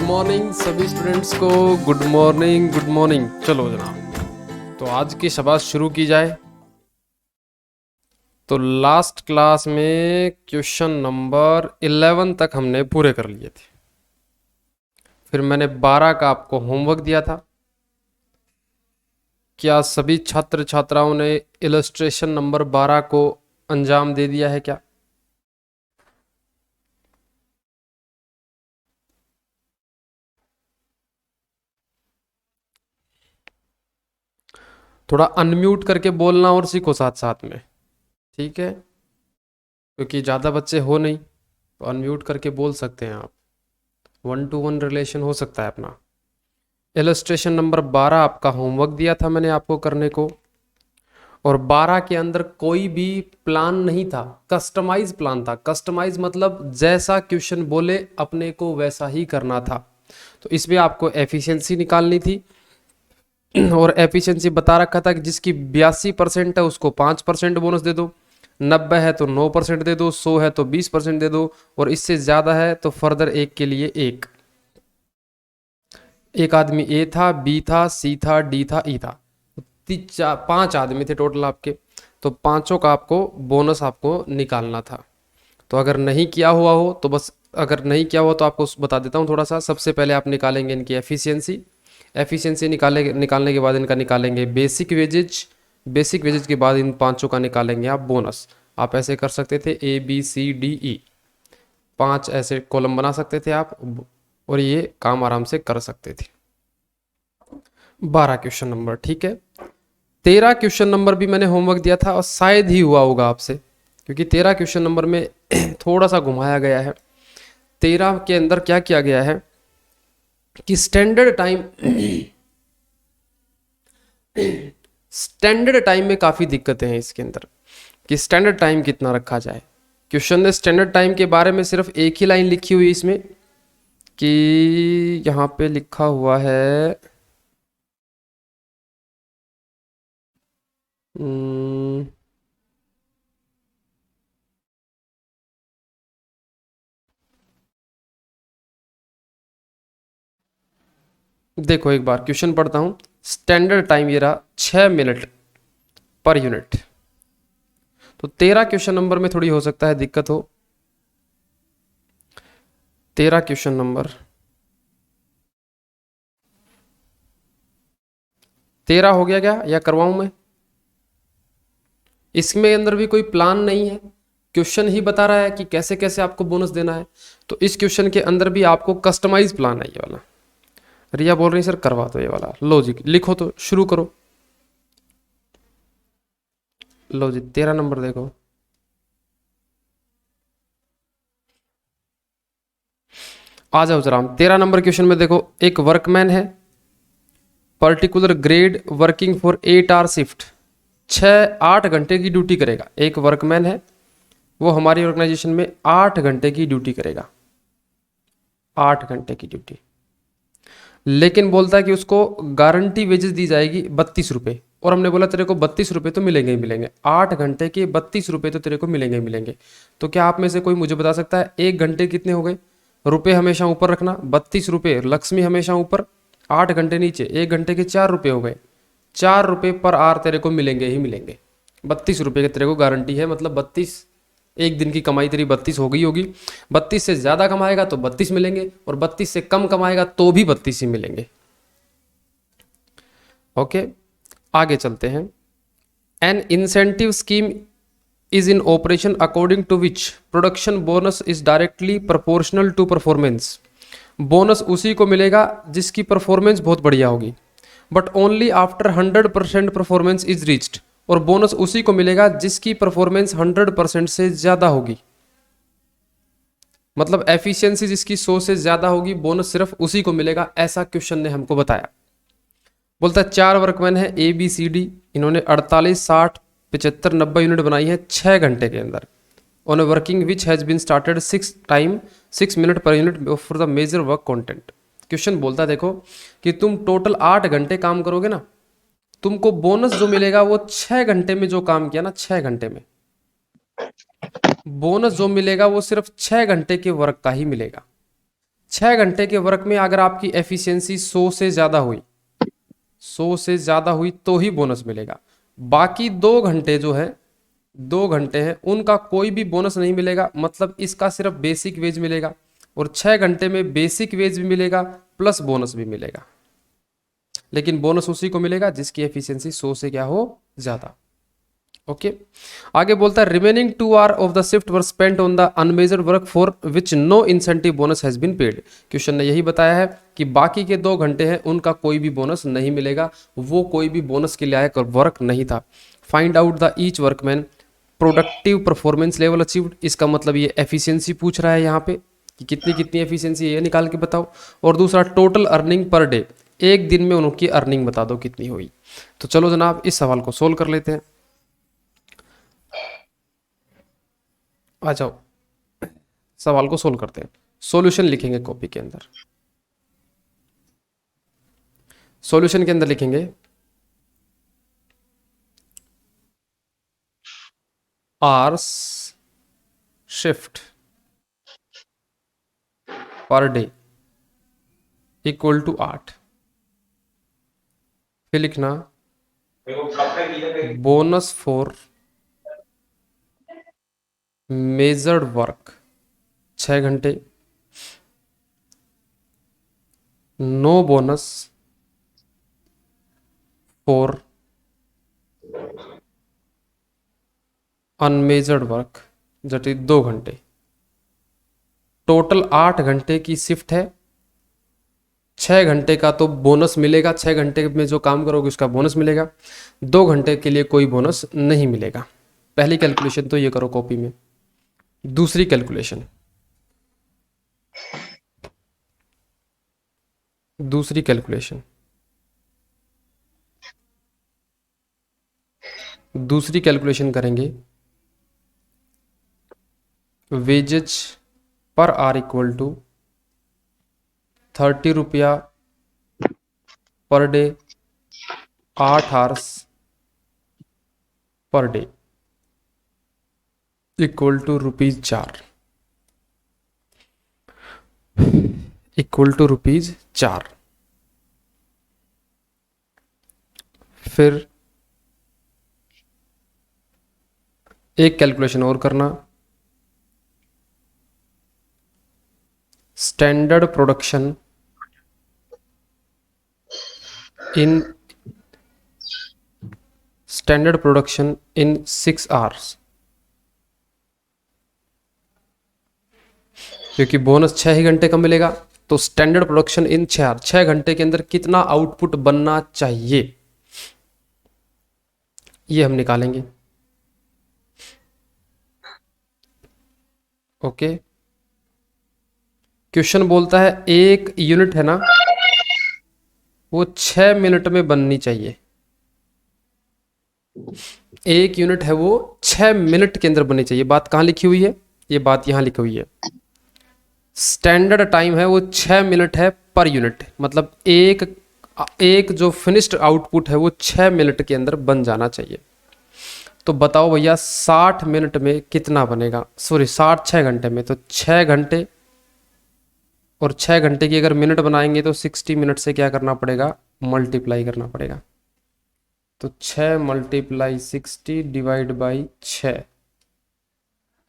Morning सभी students को। Good morning good morning. चलो जनाब, तो आज की शबाश शुरू की जाए। तो लास्ट क्लास में क्वेश्चन नंबर 11 तक हमने पूरे कर लिए थे। फिर मैंने 12 का आपको होमवर्क दिया था। क्या सभी छात्र छात्राओं ने इलस्ट्रेशन नंबर 12 को अंजाम दे दिया है क्या? थोड़ा अनम्यूट करके बोलना और सीखो साथ साथ में, ठीक है? क्योंकि ज़्यादा बच्चे हो नहीं, तो अनम्यूट करके बोल सकते हैं आप। 1-to-1 रिलेशन हो सकता है अपना। इलस्ट्रेशन नंबर 12 आपका होमवर्क दिया था मैंने आपको करने को, और 12 के अंदर कोई भी प्लान नहीं था, कस्टमाइज प्लान था। कस्टमाइज मतलब जैसा क्वेश्चन बोले अपने को वैसा ही करना था। तो इसमें आपको एफिशिएंसी निकालनी थी, और एफिशिएंसी बता रखा था कि जिसकी 82% है उसको 5% बोनस दे दो, 90 है तो 9% दे दो, 100 है तो 20% दे दो, और इससे ज़्यादा है तो फर्दर एक के लिए एक आदमी ए था, बी था, सी था, डी था, ई था। 5 आदमी थे टोटल आपके, तो पांचों का आपको बोनस आपको निकालना था। तो अगर नहीं किया हुआ हो तो बस, अगर नहीं किया हुआ तो आपको बता देता हूँ थोड़ा सा। सबसे पहले आप निकालेंगे इनकी एफिशिएंसी निकालने के बाद इनका निकालेंगे बेसिक वेजेज। बेसिक वेजेज के बाद इन पांचों का निकालेंगे आप बोनस। आप ऐसे कर सकते थे ABCDE, 5 ऐसे कॉलम बना सकते थे आप, और ये काम आराम से कर सकते थे। 12 क्वेश्चन नंबर, ठीक है। 13 क्वेश्चन नंबर भी मैंने होमवर्क दिया था, और शायद ही हुआ होगा आपसे, क्योंकि 13 क्वेश्चन नंबर में थोड़ा सा घुमाया गया है। 13 के अंदर क्या किया गया है कि स्टैंडर्ड टाइम में काफ़ी दिक्कतें हैं इसके अंदर, कि स्टैंडर्ड टाइम कितना रखा जाए। क्वेश्चन ने स्टैंडर्ड टाइम के बारे में सिर्फ एक ही लाइन लिखी हुई है इसमें, कि यहाँ पे लिखा हुआ है देखो एक बार क्वेश्चन पढ़ता हूँ। स्टैंडर्ड टाइम ये रहा 6 मिनट पर यूनिट। तो 13 क्वेश्चन नंबर में थोड़ी हो सकता है दिक्कत हो। 13 क्वेश्चन नंबर 13 हो गया क्या, या करवाऊं मैं? इसमें अंदर भी कोई प्लान नहीं है, क्वेश्चन ही बता रहा है कि कैसे कैसे आपको बोनस देना है। तो इस क्वेश्चन के अंदर भी आपको कस्टमाइज प्लान है ये वाला। रिया बोल रही सर करवा दो ये वाला। लो जी लिखो, तो शुरू करो। लो जी 13 नंबर देखो। आ जाओ जरा, 13 नंबर क्वेश्चन में देखो, एक वर्कमैन है, particular grade, working for 8 hour shift, 6-8 घंटे की ड्यूटी करेगा। एक वर्कमैन है, वो हमारी ऑर्गेनाइजेशन में 8 घंटे की ड्यूटी करेगा, 8 घंटे की ड्यूटी। लेकिन बोलता है कि उसको गारंटी वेजेस दी जाएगी 32 रुपये, और हमने बोला तेरे को 32 रुपये तो मिलेंगे ही मिलेंगे, 8 घंटे के 32 रुपये तो तेरे को मिलेंगे ही मिलेंगे। तो क्या आप में से कोई मुझे बता सकता है 1 घंटे कितने हो गए? रुपये हमेशा ऊपर रखना, 32 रुपये लक्ष्मी हमेशा ऊपर, 8 घंटे नीचे, 1 घंटे के 4 रुपये हो गए। 4 रुपये पर आर तेरे को मिलेंगे ही मिलेंगे। 32 रुपये की तेरे को गारंटी है, मतलब 32, एक दिन की कमाई तेरी 32 हो गई होगी। 32 से ज़्यादा कमाएगा तो 32 मिलेंगे, और 32 से कम कमाएगा तो भी 32 ही मिलेंगे। ओके, आगे चलते हैं। An incentive scheme is in operation according to which production bonus is directly proportional to performance. Bonus उसी को मिलेगा जिसकी परफॉर्मेंस बहुत बढ़िया होगी, but only after 100% performance is reached. और बोनस उसी को मिलेगा जिसकी परफॉर्मेंस 100% से ज़्यादा होगी। मतलब एफिशिएंसी जिसकी 100 से ज़्यादा होगी, बोनस सिर्फ उसी को मिलेगा, ऐसा क्वेश्चन ने हमको बताया। बोलता है 4 वर्कमैन है ABCD, इन्होंने 48, 60, 75, 90 यूनिट बनाई है 6 घंटे के अंदर, on a working which has been started 6 minute per unit for the major work content. Question बोलता है देखो कि तुम टोटल 8 घंटे काम करोगे ना, तुमको बोनस जो मिलेगा वो 6 घंटे में जो काम किया ना, 6 घंटे में बोनस जो मिलेगा वो सिर्फ 6 घंटे के वर्क का ही मिलेगा। 6 घंटे के वर्क में अगर आपकी एफिशिएंसी 100 से ज़्यादा हुई, 100 से ज़्यादा हुई तो ही बोनस मिलेगा। बाकी 2 घंटे जो है, 2 घंटे हैं, उनका कोई भी बोनस नहीं मिलेगा। मतलब इसका सिर्फ बेसिक वेज मिलेगा, और 6 घंटे में बेसिक वेज भी मिलेगा प्लस बोनस भी मिलेगा। लेकिन बोनस उसी को मिलेगा जिसकी एफिशिएंसी 100 से क्या हो, ज़्यादा। ओके, आगे बोलता है remaining 2 hour of the shift were spent on the unmeasured work for which no incentive bonus has been paid. Question ने यही बताया है कि बाकी के 2 घंटे हैं, उनका कोई भी बोनस नहीं मिलेगा, वो कोई भी बोनस के लायक वर्क नहीं था। Find out the each workman productive performance level achieved. इसका मतलब ये एफिशिएंसी पूछ रहा है यहाँ पे कि कितनी कितनी एफिशिएंसी है, ये निकाल के बताओ। और दूसरा टोटल अर्निंग पर डे, एक दिन में उनकी अर्निंग बता दो कितनी हुई। तो चलो जनाब इस सवाल को सोल्व कर लेते हैं। आ जाओ सवाल को सोल्व करते हैं। सॉल्यूशन लिखेंगे कॉपी के अंदर, सॉल्यूशन के अंदर लिखेंगे आवर्स शिफ्ट पर डे इक्वल टू 8। फिर लिखना बोनस फॉर मेजर्ड वर्क 6 घंटे, no bonus for unmeasured work जट 2 घंटे। टोटल 8 घंटे की शिफ्ट है, 6 घंटे का तो बोनस मिलेगा, 6 घंटे में जो काम करोगे उसका बोनस मिलेगा, 2 घंटे के लिए कोई बोनस नहीं मिलेगा। पहली कैलकुलेशन तो ये करो कॉपी में। दूसरी कैलकुलेशन, दूसरी कैलकुलेशन, दूसरी कैलकुलेशन करेंगे वेजेज पर आर इक्वल टू 30 रुपया per day, 8 hours per day equal to ₹4, equal to ₹4। फिर एक कैलकुलेशन और करना, स्टैंडर्ड प्रोडक्शन इन 6 आवर्स, क्योंकि बोनस 6 ही घंटे का मिलेगा। तो स्टैंडर्ड प्रोडक्शन इन 6 घंटे के अंदर कितना आउटपुट बनना चाहिए, ये हम निकालेंगे। ओके, क्वेश्चन बोलता है एक यूनिट है ना, वो 6 मिनट में बननी चाहिए। एक यूनिट है वो 6 मिनट के अंदर बननी चाहिए। बात कहाँ लिखी हुई है, ये बात यहाँ लिखी हुई है। स्टैंडर्ड टाइम है वो 6 मिनट है पर यूनिट, मतलब एक जो फिनिश्ड आउटपुट है वो 6 मिनट के अंदर बन जाना चाहिए। तो बताओ भैया 60 मिनट में कितना बनेगा, सॉरी 6 घंटे में। तो 6 घंटे और 6 घंटे की अगर मिनट बनाएंगे तो 60 मिनट से क्या करना पड़ेगा, मल्टीप्लाई करना पड़ेगा। तो 6 × 60 divide by 6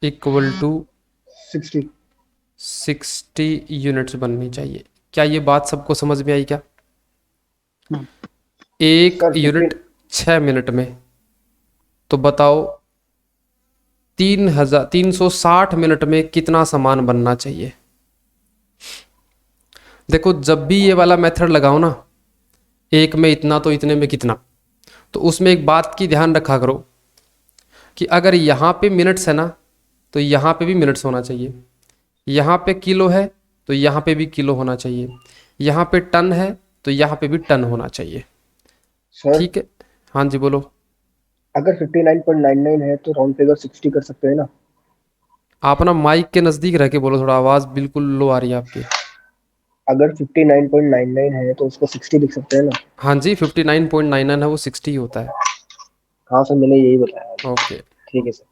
equal to 60 units बननी चाहिए। क्या ये बात सबको समझ में आई क्या? एक यूनिट 6 मिनट में, तो बताओ 360 मिनट में कितना सामान बनना चाहिए। देखो जब भी ये वाला मेथड लगाओ ना, एक में इतना तो इतने में कितना, तो उसमें एक बात की ध्यान रखा करो कि अगर यहाँ पे मिनट्स है ना, तो यहाँ पे भी मिनट्स होना चाहिए। यहाँ पे किलो है तो यहाँ पे भी किलो होना चाहिए। यहाँ पे टन है तो यहाँ पे भी टन होना चाहिए। ठीक है, हाँ जी बोलो। अगर 59.99 है तो राउंड फिगर 60 कर सकते हैं ना? आप ना माइक के नज़दीक रह के बोलो, थोड़ा आवाज़ बिल्कुल लो आ रही है आपकी। अगर 59.99 है तो उसको 60 लिख सकते हैं ना? हाँ जी, 59.99 है वो 60 ही होता है। हाँ सर, मैंने यही बताया। ओके, ठीक है सर।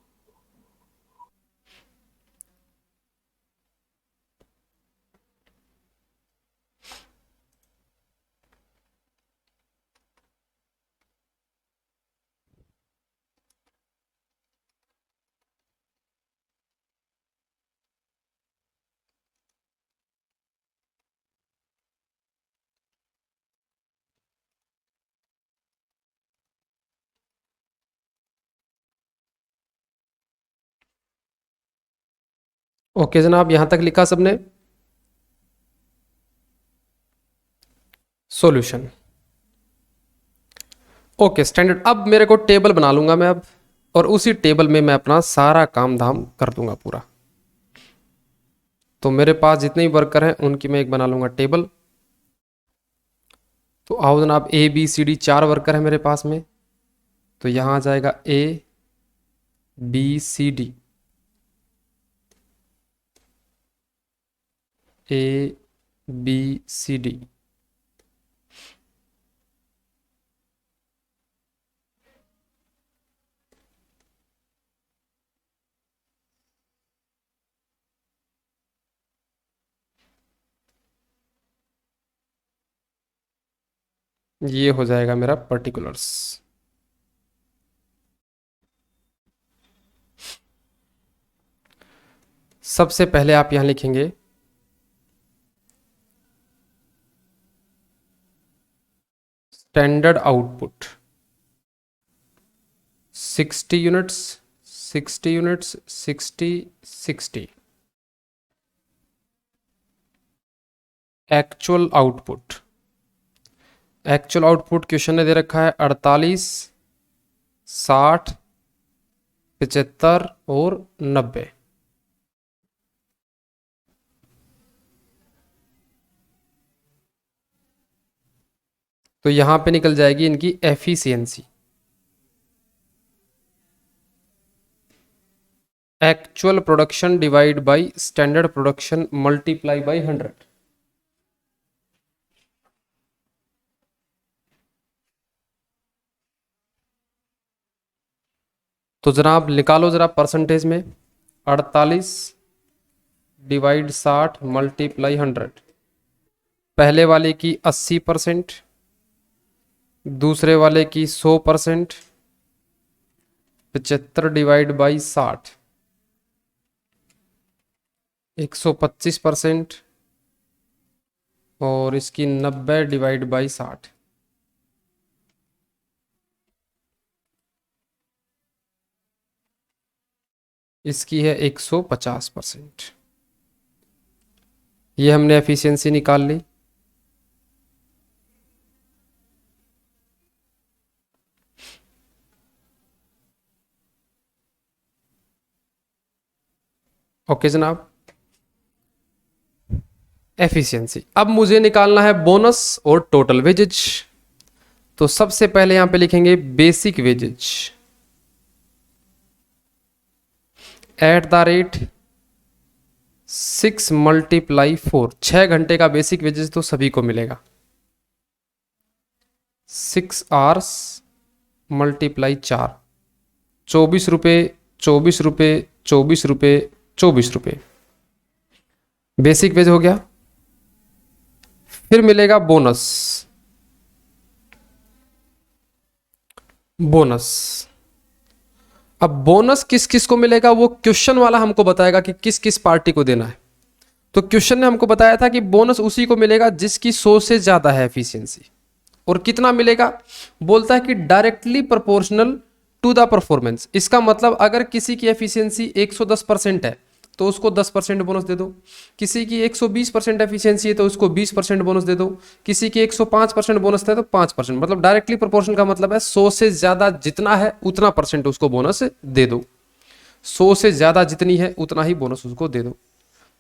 ओके जनाब, यहां तक लिखा सबने? सॉल्यूशन। Okay standard. अब मेरे को टेबल बना लूंगा मैं अब, और उसी टेबल में मैं अपना सारा काम धाम कर दूंगा पूरा। तो मेरे पास जितने भी वर्कर हैं उनकी मैं एक बना लूंगा टेबल। तो आओ जनाब, A B C D 4 worker है मेरे पास में। तो यहां आ जाएगा A B C D, A B C D. ये हो जाएगा मेरा पर्टिकुलर्स। सबसे पहले आप यहां लिखेंगे standard output 60 units, 60 units, 60, 60। Actual output, actual output question ने दे रखा है 48, 60, 75 और 90। तो यहां पे निकल जाएगी इनकी efficiency. Actual production divide by standard production multiply by 100। तो जनाब निकालो जरा परसेंटेज में, 48 डिवाइड 60 मल्टीप्लाई 100। पहले वाले की 80%, दूसरे वाले की 100%, 75 डिवाइड बाई 60 125%, और इसकी 90 डिवाइड बाई 60 इसकी है 150%। ये हमने एफिशिएंसी निकाल ली। ओके जनाब, एफिशिएंसी। अब मुझे निकालना है बोनस और टोटल वेजेज। तो सबसे पहले यहां पे लिखेंगे basic wages at the rate 6 multiply 4। 6 घंटे का बेसिक वेजेस तो सभी को मिलेगा। 6 आवर्स मल्टीप्लाई 4, 24 रुपये, 24 रुपये, 24 रुपये, 24 रुपये। बेसिक वेज हो गया। फिर मिलेगा बोनस। बोनस, अब बोनस किस किस को मिलेगा वो क्वेश्चन वाला हमको बताएगा कि किस किस पार्टी को देना है। तो क्वेश्चन ने हमको बताया था कि बोनस उसी को मिलेगा जिसकी 100 से ज्यादा है एफिशिएंसी। और कितना मिलेगा? बोलता है कि directly proportional to the performance. इसका मतलब अगर किसी की एफिशिएंसी 110% है तो उसको 10% बोनस दे दो। किसी की 120% एफिशिएंसी है तो उसको 20% बोनस दे दो। किसी की 105% बोनस है तो 5%। मतलब डायरेक्टली प्रोपोर्शन का मतलब है 100 से ज्यादा जितना है उतना परसेंट उसको बोनस दे दो। 100 से ज्यादा जितनी है उतना ही बोनस उसको दे दो।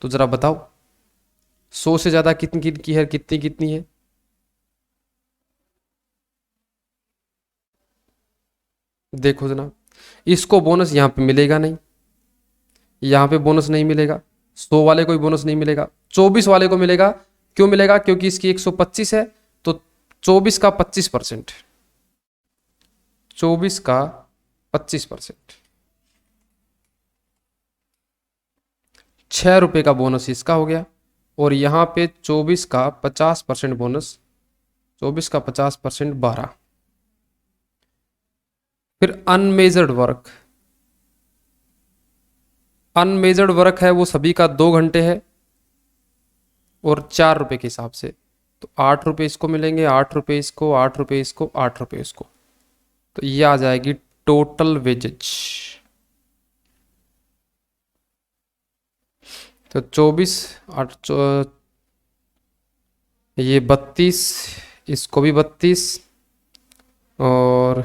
तो जरा बताओ 100 से ज्यादा कितनी की है, कितनी कितनी है? देखो जनाब, इसको बोनस यहां पे मिलेगा नहीं, यहां पे बोनस नहीं मिलेगा। 100 वाले को भी बोनस नहीं मिलेगा, 24 वाले को मिलेगा। क्यों मिलेगा? क्योंकि इसकी 125 है तो 24 का 25%, 24 का 25%, 6 रुपए का बोनस इसका हो गया। और यहां पे 24 का 50% बोनस, 24 का 50% 12। फिर अनमेजर्ड वर्क, अनमेजर्ड वर्क है वो सभी का 2 घंटे है और 4 रुपए के हिसाब से। तो 8 रुपए इसको मिलेंगे, 8 रुपए इसको, 8 रुपए इसको, 8 रुपए इसको। तो ये आ जाएगी टोटल वेजेज। तो 24 ये 32, इसको भी 32, और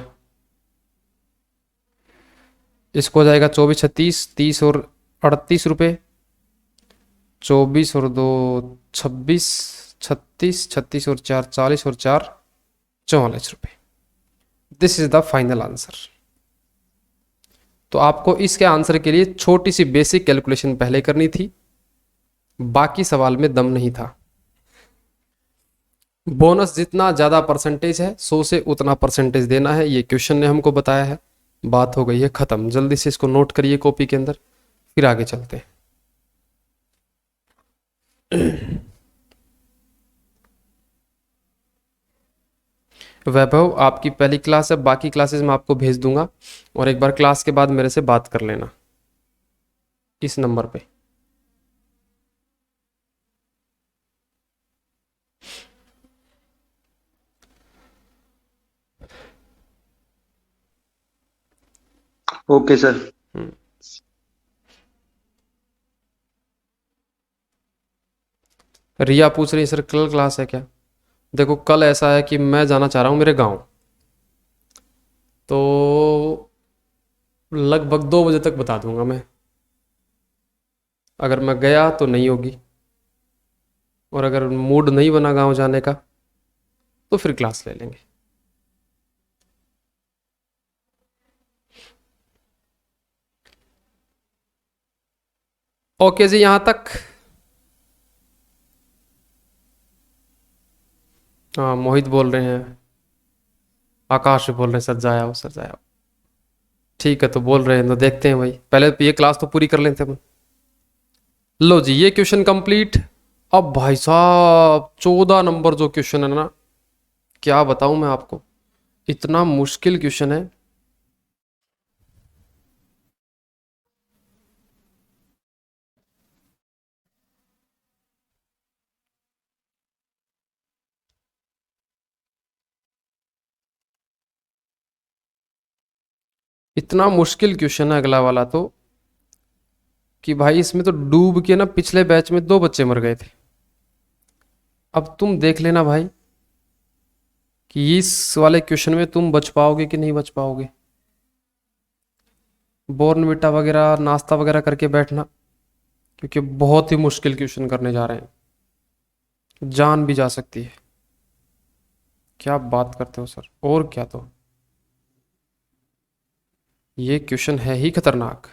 इसको हो जाएगा 24 36 30 और 38 रुपये, 24 और 2 26, 36 36 और 4 40 और 4 44 रुपये। This is the final answer. तो आपको इसके आंसर के लिए छोटी सी बेसिक कैलकुलेशन पहले करनी थी, बाकी सवाल में दम नहीं था। बोनस जितना ज़्यादा परसेंटेज है 100 से उतना परसेंटेज देना है, ये क्वेश्चन ने हमको बताया है। बात हो गई है ख़त्म। जल्दी से इसको नोट करिए कॉपी के अंदर, फिर आगे चलते हैं। वैभव आपकी पहली क्लास है, बाकी क्लासेस मैं आपको भेज दूंगा, और एक बार क्लास के बाद मेरे से बात कर लेना इस नंबर पे। Okay sir. रिया पूछ रही है सर कल क्लास है क्या? देखो कल ऐसा है कि मैं जाना चाह रहा हूँ मेरे गांव, तो लगभग 2 बजे तक बता दूंगा मैं। अगर मैं गया तो नहीं होगी, और अगर मूड नहीं बना गांव जाने का तो फिर क्लास ले लेंगे। ओके जी, यहाँ तक। हाँ मोहित बोल रहे हैं, आकाश भी बोल रहे हैं सर जाया सर जाया। ठीक है, तो बोल रहे हैं तो देखते हैं भाई, पहले ये क्लास तो पूरी कर लेते हैं। लो जी, ये क्वेश्चन कंप्लीट। अब भाई साहब 14 नंबर जो क्वेश्चन है ना, क्या बताऊं मैं आपको, इतना मुश्किल क्वेश्चन है। इतना मुश्किल क्वेश्चन है अगला वाला तो, कि भाई इसमें तो डूब के ना पिछले बैच में 2 बच्चे मर गए थे। अब तुम देख लेना भाई कि इस वाले क्वेश्चन में तुम बच पाओगे कि नहीं बच पाओगे। बॉर्नविटा वगैरह नाश्ता वगैरह करके बैठना, क्योंकि बहुत ही मुश्किल क्वेश्चन करने जा रहे हैं, जान भी जा सकती है। क्या बात करते हो सर, और क्या, तो ये क्वेश्चन है ही खतरनाक।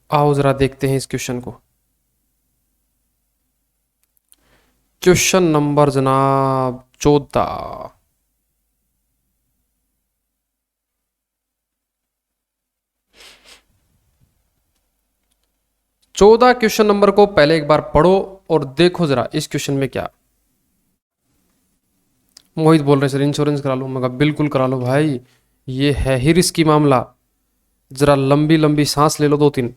आओ जरा देखते हैं इस क्वेश्चन को। क्वेश्चन नंबर जनाब 14। क्वेश्चन नंबर को पहले एक बार पढ़ो और देखो जरा इस क्वेश्चन में क्या। मोहित बोल रहे सर इंश्योरेंस करा लो, मैं कहा बिल्कुल करा लो भाई, ये है ही रिस्की मामला। जरा लंबी लंबी सांस ले लो 2-3।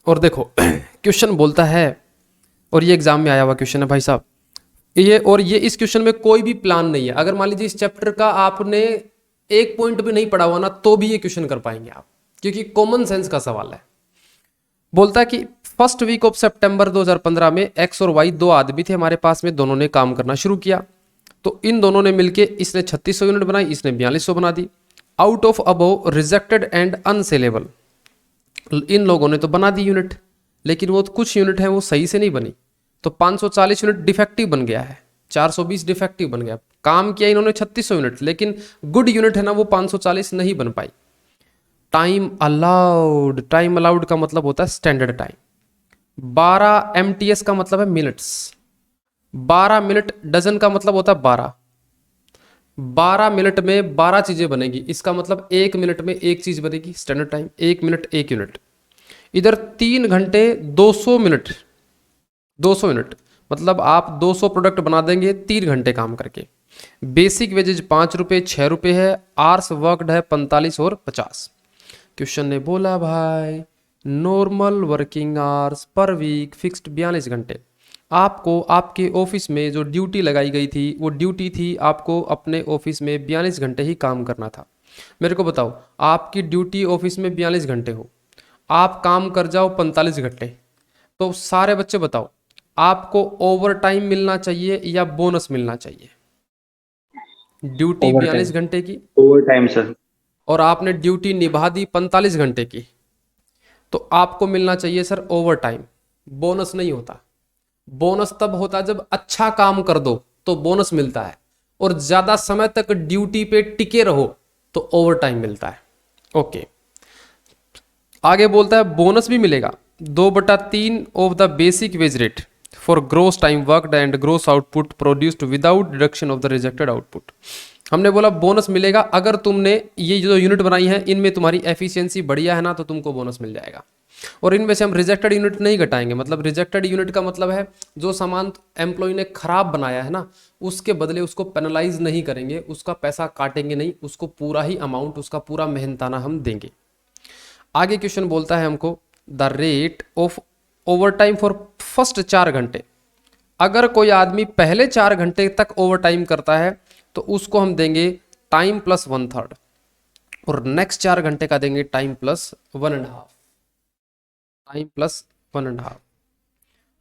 और देखो क्वेश्चन बोलता है, और ये एग्जाम में आया हुआ क्वेश्चन है भाई साहब ये, और ये इस क्वेश्चन में कोई भी प्लान नहीं है। अगर मान लीजिए इस चैप्टर का आपने एक पॉइंट भी नहीं पढ़ा हुआ ना, तो भी ये क्वेश्चन कर पाएंगे आप, क्योंकि कॉमन सेंस का सवाल है। बोलता है कि फर्स्ट वीक ऑफ सितंबर 2015 में एक्स और वाई 2 आदमी थे हमारे पास में, दोनों ने काम करना शुरू किया। तो इन दोनों ने मिलके, इसने 3600 यूनिट बनाई, इसने 4200 बना दी। Out of above rejected and unsaleable, इन लोगों ने तो बना दी यूनिट, लेकिन वो कुछ यूनिट है वो सही से नहीं बनी, तो 540 यूनिट डिफेक्टिव बन गया है, 420 डिफेक्टिव बन गया। काम किया इन्होंने 3600 यूनिट, लेकिन गुड यूनिट है ना वो 540 नहीं बन पाई। टाइम अलाउड, टाइम अलाउड का मतलब होता है स्टैंडर्ड टाइम। 12 MTS का मतलब है मिनट्स, 12 मिनट डजन का मतलब होता है 12 मिनट में 12 चीजें बनेगी, इसका मतलब 1 मिनट में एक चीज बनेगी, स्टैंडर्ड टाइम 1 मिनट 1 यूनिट। इधर 3 घंटे 200 मिनट, 200 यूनिट मतलब आप 200 प्रोडक्ट बना देंगे 3 घंटे काम करके। बेसिक वेजेज 5 रुपये 6 रुपये है, आवर्स वर्कड है 45 और 50। क्वेश्चन ने बोला भाई normal working hours per week fixed 42 घंटे। आपको आपके ऑफिस में जो ड्यूटी लगाई गई थी वो ड्यूटी थी आपको अपने ऑफिस में 42 घंटे ही काम करना था। मेरे को बताओ आपकी ड्यूटी ऑफिस में 42 घंटे हो, आप काम कर जाओ 45 घंटे, तो सारे बच्चे बताओ आपको ओवर टाइम मिलना चाहिए या बोनस मिलना चाहिए? Duty over 42 time. घंटे की ओवर टाइम सर। और आपने ड्यूटी निभा दी 45 घंटे की, तो आपको मिलना चाहिए सर ओवर टाइम, बोनस नहीं होता। बोनस तब होता है जब अच्छा काम कर दो तो बोनस मिलता है, और ज्यादा समय तक ड्यूटी पे टिके रहो तो ओवर टाइम मिलता है। ओके, आगे बोलता है बोनस भी मिलेगा 2/3 of the basic wage rate for gross time worked and gross output produced without deduction of the rejected output. हमने बोला बोनस मिलेगा अगर तुमने ये जो यूनिट बनाई है इनमें तुम्हारी एफिशिएंसी बढ़िया है ना, तो तुमको बोनस मिल जाएगा। और इनमें से हम रिजेक्टेड यूनिट नहीं घटाएंगे, मतलब रिजेक्टेड यूनिट का मतलब है जो सामान एम्प्लॉय ने खराब बनाया है ना, उसके बदले उसको पेनलाइज नहीं करेंगे, उसका पैसा काटेंगे नहीं, उसको पूरा ही अमाउंट, उसका पूरा मेहनताना हम देंगे। आगे क्वेश्चन बोलता है हमको the rate of over time for first 4 घंटे। अगर कोई आदमी पहले 4 घंटे तक ओवर टाइम करता है तो उसको हम देंगे टाइम प्लस 1/3, और नेक्स्ट 4 घंटे का देंगे time plus 1.5, time plus 1.5।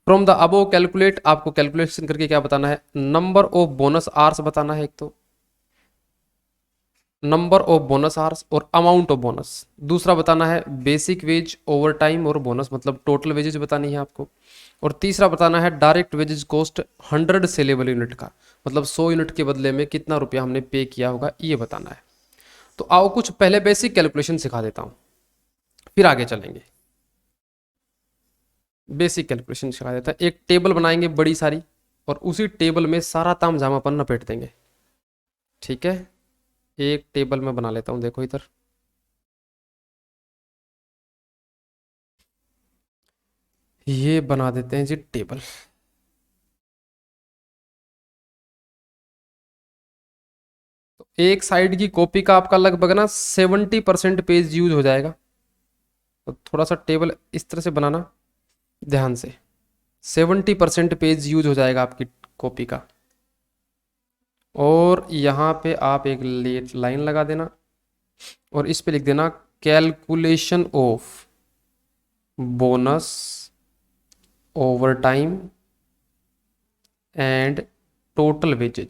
From the above calculate, आपको कैलकुलेशन करके क्या बताना है, नंबर ऑफ बोनस आवर्स बताना है एक तो, नंबर ऑफ बोनस आवर्स और अमाउंट ऑफ बोनस। दूसरा बताना है बेसिक वेज, ओवर टाइम और बोनस, मतलब टोटल वेजेज बतानी है आपको। और तीसरा बताना है direct wages cost 100 saleable unit का, मतलब 100 यूनिट के बदले में कितना रुपया हमने पे किया होगा, ये बताना है। तो आओ कुछ पहले बेसिक कैलकुलेशन सिखा देता हूँ, फिर आगे चलेंगे। बेसिक कैलकुलेशन सिखा देता है। एक टेबल बनाएंगे बड़ी सारी, और उसी टेबल में सारा ताम झामापन लपेट देंगे। ठीक है, एक टेबल में बना लेता हूं, देखो इधर। ये बना देते हैं जी टेबल। तो एक साइड की कॉपी का आपका लगभग ना 70% पेज यूज हो जाएगा, तो थोड़ा सा टेबल इस तरह से बनाना ध्यान से। 70% पेज यूज हो जाएगा आपकी कॉपी का। और यहाँ पे आप एक लाइन लगा देना और इस पे लिख देना calculation of bonus, over time and total wages,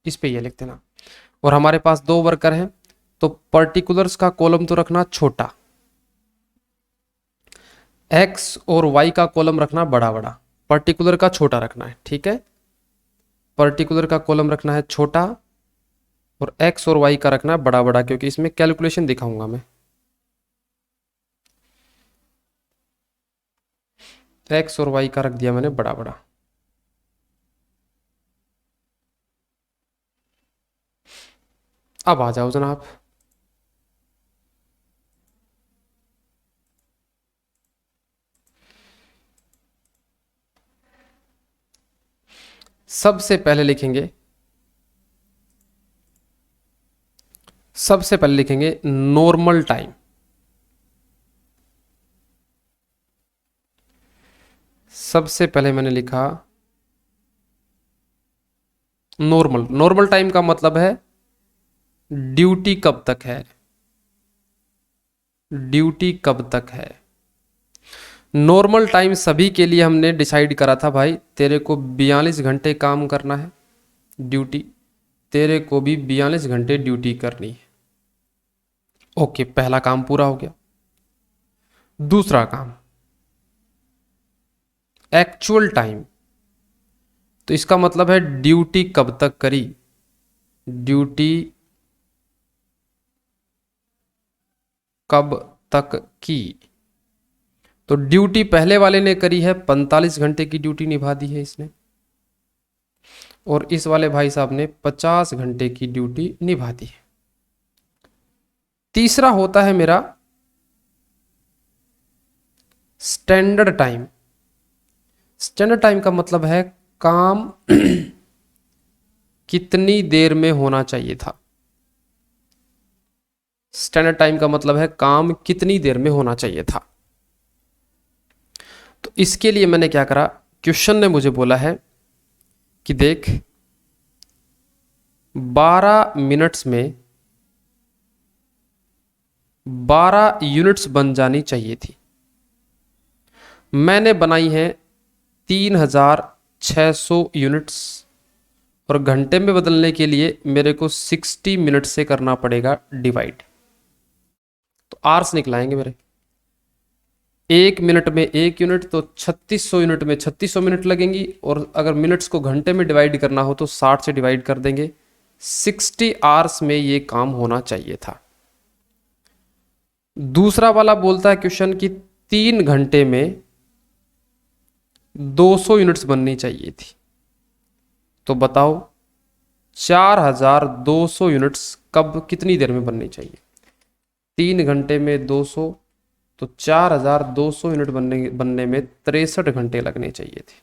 इस पे ये लिख देना। और हमारे पास 2 वर्कर हैं, तो पर्टिकुलर्स का कॉलम तो रखना छोटा, एक्स और वाई का कॉलम रखना बड़ा बड़ा, पर्टिकुलर का छोटा रखना है। ठीक है, पर्टिकुलर का कॉलम रखना है छोटा और एक्स और वाई का रखना है बड़ा बड़ा, क्योंकि इसमें कैलकुलेशन दिखाऊंगा मैं। एक्स और वाई का रख दिया मैंने बड़ा बड़ा। अब आ जाओ जनाब, सबसे पहले लिखेंगे, सबसे पहले लिखेंगे नॉर्मल टाइम। सबसे पहले मैंने लिखा नॉर्मल। नॉर्मल टाइम का मतलब है ड्यूटी कब तक है, ड्यूटी कब तक है। नॉर्मल टाइम सभी के लिए हमने डिसाइड करा था भाई, तेरे को 42 घंटे काम करना है ड्यूटी, तेरे को भी 42 घंटे ड्यूटी करनी है। ओके, पहला काम पूरा हो गया। दूसरा काम एक्चुअल टाइम, तो इसका मतलब है ड्यूटी कब तक करी, ड्यूटी कब तक की। तो ड्यूटी पहले वाले ने करी है 45 घंटे की ड्यूटी निभा दी है इसने, और इस वाले भाई साहब ने 50 घंटे की ड्यूटी निभा दी है। तीसरा होता है मेरा स्टैंडर्ड टाइम। स्टैंडर्ड टाइम का मतलब है काम कितनी देर में होना चाहिए था। स्टैंडर्ड टाइम का मतलब है काम कितनी देर में होना चाहिए था। तो इसके लिए मैंने क्या करा, क्वेश्चन ने मुझे बोला है कि देख 12 मिनट्स में 12 यूनिट्स बन जानी चाहिए थी। मैंने बनाई है 3600 यूनिट्स, और घंटे में बदलने के लिए मेरे को 60 मिनट से करना पड़ेगा डिवाइड। तो आर्स निकलाएंगे मेरे, 1 मिनट में 1 यूनिट, तो 3600 यूनिट में 3600 मिनट लगेंगी, और अगर मिनट्स को घंटे में डिवाइड करना हो तो 60 से डिवाइड कर देंगे। 60 आवर्स में ये काम होना चाहिए था। दूसरा वाला बोलता है क्वेश्चन कि 3 घंटे में 200 यूनिट्स बननी चाहिए थी। तो बताओ 4200 यूनिट्स कब कितनी देर में बननी चाहिए? 3 घंटे में 200, तो 4200 यूनिट बनने में 63 घंटे लगने चाहिए थे।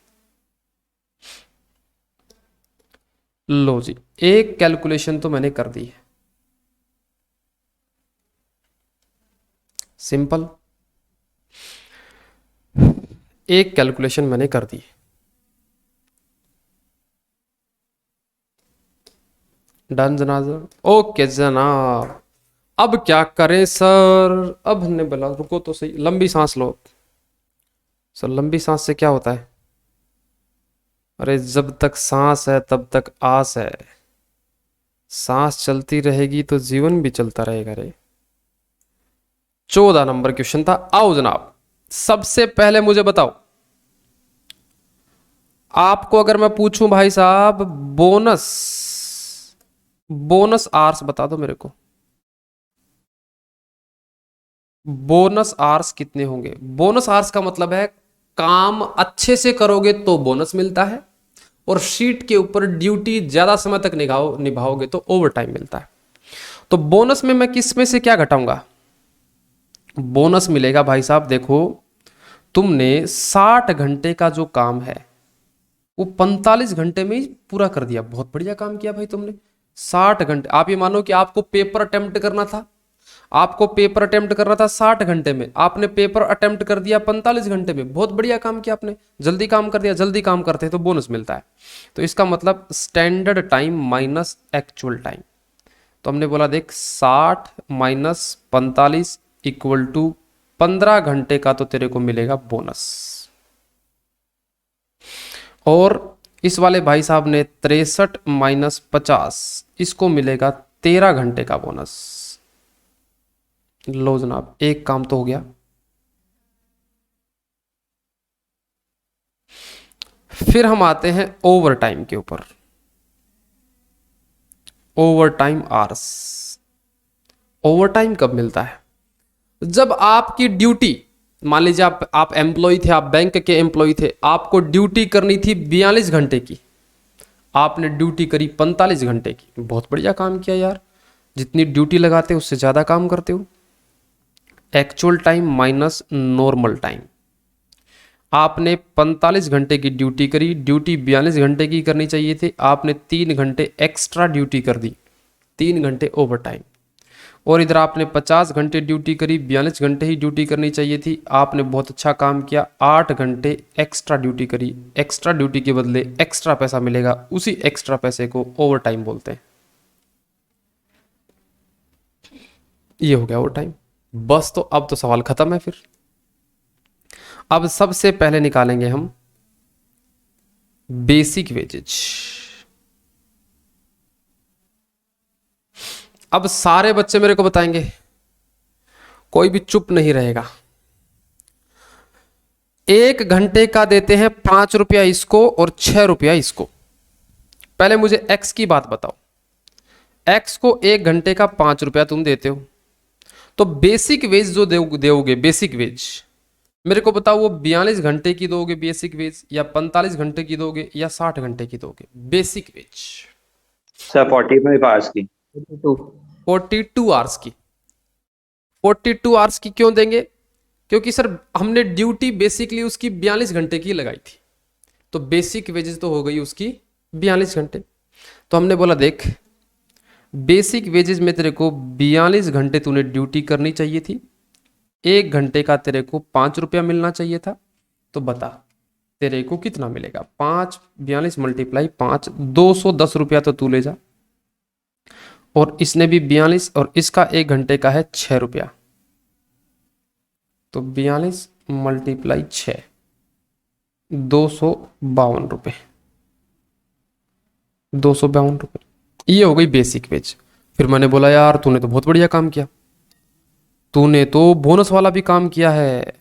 लो जी, एक कैलकुलेशन तो मैंने कर दी है, सिंपल एक कैलकुलेशन मैंने कर दी। डन जनाब, ओके जनाब। अब क्या करें सर? अब हमने बोला रुको तो सही, लंबी सांस लो। सर लंबी सांस से क्या होता है? अरे जब तक सांस है तब तक आस है, सांस चलती रहेगी तो जीवन भी चलता रहेगा रे। 14 नंबर क्वेश्चन था। आओ जनाब, सबसे पहले मुझे बताओ, आपको अगर मैं पूछूं भाई साहब बोनस बोनस आर्स बता दो मेरे को, बोनस आर्स कितने होंगे? बोनस आर्स का मतलब है काम अच्छे से करोगे तो बोनस मिलता है, और शीट के ऊपर ड्यूटी ज्यादा समय तक निभाओगे तो ओवर टाइम मिलता है। तो बोनस में मैं किस में से क्या घटाऊंगा? बोनस मिलेगा भाई साहब, देखो तुमने 60 घंटे का जो काम है वो 45 घंटे में ही पूरा कर दिया। बहुत बढ़िया काम किया भाई तुमने। 60 घंटे, आप ये मानो कि आपको पेपर अटेम्प्ट करना था, 60 घंटे में, आपने पेपर अटेम्प्ट कर दिया 45 घंटे में। बहुत बढ़िया काम किया आपने, जल्दी काम कर दिया। जल्दी काम करते हैं तो बोनस मिलता है। तो इसका मतलब standard time minus actual time. तो हमने बोला देख 60 माइनस 45 इक्वल टू 15 घंटे का तो तेरे को मिलेगा बोनस। और इस वाले भाई साहब ने 63 माइनस 50, इसको मिलेगा 13 घंटे का बोनस। लो जनाब, एक काम तो हो गया। फिर हम आते हैं ओवर टाइम के ऊपर। Over time hours. Over time कब मिलता है? जब आपकी ड्यूटी, मान लीजिए आप एम्प्लॉय थे, आप बैंक के एम्प्लॉय थे, आपको ड्यूटी करनी थी 42 घंटे की, आपने ड्यूटी करी 45 घंटे की। बहुत बढ़िया काम किया यार, जितनी ड्यूटी लगाते हो उससे ज़्यादा काम करते हो। Actual time minus normal time. आपने 45 घंटे की ड्यूटी करी, ड्यूटी 42 घंटे की करनी चाहिए थी, आपने 3 घंटे एक्स्ट्रा ड्यूटी कर दी, 3 घंटे ओवर टाइम। और इधर आपने 50 घंटे ड्यूटी करी, 42 घंटे ही ड्यूटी करनी चाहिए थी, आपने बहुत अच्छा काम किया, 8 घंटे एक्स्ट्रा ड्यूटी करी। एक्स्ट्रा ड्यूटी के बदले एक्स्ट्रा पैसा मिलेगा, उसी एक्स्ट्रा पैसे को ओवर टाइम बोलते हैं। ये हो गया ओवर टाइम। बस, तो अब तो सवाल खत्म है। फिर अब सबसे पहले निकालेंगे हम बेसिक वेजेज। अब सारे बच्चे मेरे को बताएंगे, कोई भी चुप नहीं रहेगा। 1 घंटे का देते हैं 5 रुपया इसको और 6 रुपया इसको। पहले मुझे एक्स की बात बताओ। एक्स को 1 घंटे का 5 रुपया तुम देते हो, तो बेसिक वेज जो दोगे बेसिक वेज, मेरे को बताओ वो 42 घंटे की दोगे बेसिक वेज, या 45 घंटे की दोगे, या 60 घंटे की दोगे बेसिक वेज? सर 45 आवर्स की। 42 आवर्स की। 42 आवर्स की क्यों देंगे? क्योंकि सर हमने ड्यूटी बेसिकली उसकी 42 घंटे की लगाई थी, तो बेसिक वेजेस तो हो गई उसकी 42 घंटे। तो हमने बोला देख, बेसिक वेजेस में तेरे को 42 घंटे तूने ड्यूटी करनी चाहिए थी, 1 घंटे का तेरे को 5 रुपया मिलना चाहिए था। तो बता तेरे को कितना मिलेगा? 5 42 मल्टीप्लाई 5, 210 रुपया तो तू ले जा। और इसने भी 42, और इसका 1 घंटे का है 6 रुपया, तो 42 मल्टीप्लाई 6, 252 रुपये, 252 रुपये। ये हो गई बेसिक वेज। फिर मैंने बोला यार तूने तो बहुत बढ़िया काम किया, तूने तो बोनस वाला भी काम किया है,